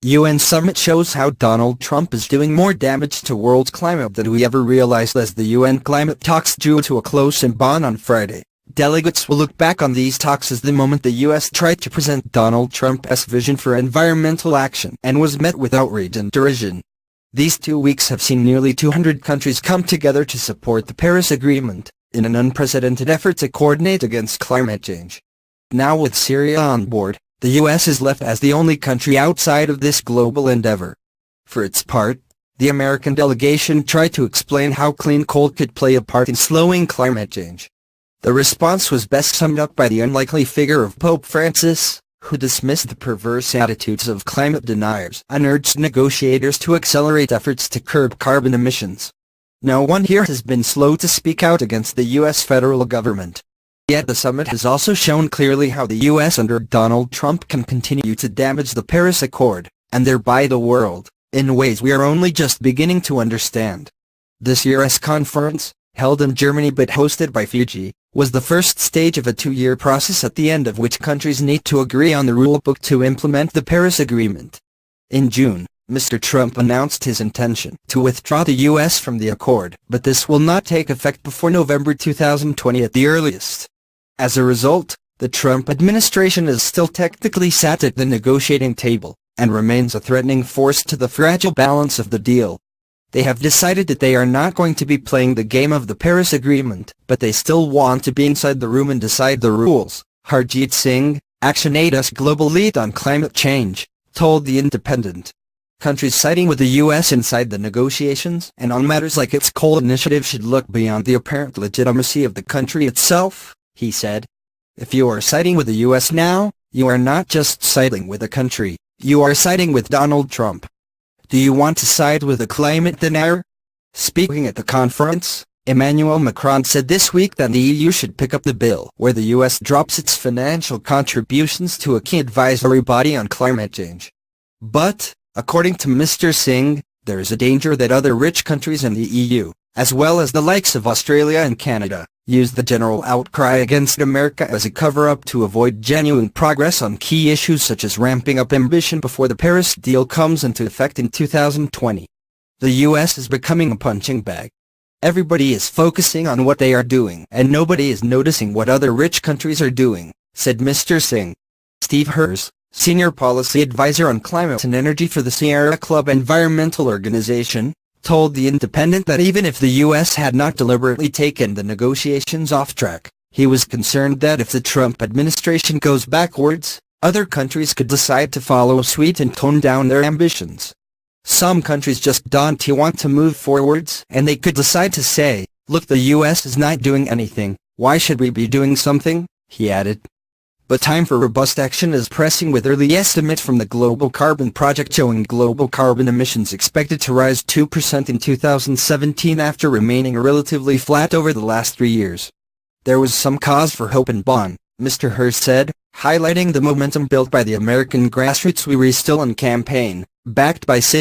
UN summit shows how Donald Trump is doing more damage to world climate than we ever realized as the UN climate talks drew to a close in Bonn on Friday. Delegates will look back on these talks as the moment the U.S. tried to present Donald Trump's vision for environmental action and was met with outrage and derision. These 2 weeks have seen nearly 200 countries come together to support the Paris Agreement, in an unprecedented effort to coordinate against climate change. Now with Syria on board, the U.S. is left as the only country outside of this global endeavor. For its part, the American delegation tried to explain how clean coal could play a part in slowing climate change. The response was best summed up by the unlikely figure of Pope Francis, who dismissed the perverse attitudes of climate deniers and urged negotiators to accelerate efforts to curb carbon emissions. No one here has been slow to speak out against the U.S. federal government. Yet the summit has also shown clearly how the U.S. under Donald Trump can continue to damage the Paris Accord, and thereby the world, in ways we are only just beginning to understand. This year's conference, held in Germany but hosted by Fiji, was the first stage of a 2-year process at the end of which countries need to agree on the rulebook to implement the Paris Agreement. In June, Mr. Trump announced his intention to withdraw the U.S. from the accord, but this will not take effect before November 2020 at the earliest. As a result, the Trump administration is still technically sat at the negotiating table, and remains a threatening force to the fragile balance of the deal. They have decided that they are not going to be playing the game of the Paris Agreement, but they still want to be inside the room and decide the rules, Harjit Singh, ActionAid's global lead on climate change, told The Independent. Countries siding with the U.S. inside the negotiations and on matters like its coal initiative should look beyond the apparent legitimacy of the country itself, he said. If you are siding with the U.S. now, you are not just siding with a country, you are siding with Donald Trump. Do you want to side with a climate denier? Speaking at the conference, Emmanuel Macron said this week that the EU should pick up the bill where the U.S. drops its financial contributions to a key advisory body on climate change. But, according to Mr. Singh, there is a danger that other rich countries in the EU, as well as the likes of Australia and Canada, use the general outcry against America as a cover-up to avoid genuine progress on key issues such as ramping up ambition before the Paris deal comes into effect in 2020. The U.S. is becoming a punching bag. Everybody is focusing on what they are doing and nobody is noticing what other rich countries are doing, said Mr. Singh. Steve Herz, Senior Policy Advisor on Climate and Energy for the Sierra Club Environmental Organization, told The Independent that even if the U.S. had not deliberately taken the negotiations off track, he was concerned that if the Trump administration goes backwards, other countries could decide to follow suit and tone down their ambitions. Some countries just don't want to move forwards, and they could decide to say, look, the U.S. is not doing anything, why should we be doing something, he added. But time for robust action is pressing with early estimates from the Global Carbon Project showing global carbon emissions expected to rise 2% in 2017 after remaining relatively flat over the last 3 years. There was some cause for hope in Bonn, Mr. Herz said, highlighting the momentum built by the American grassroots We Restore campaign, backed by Sid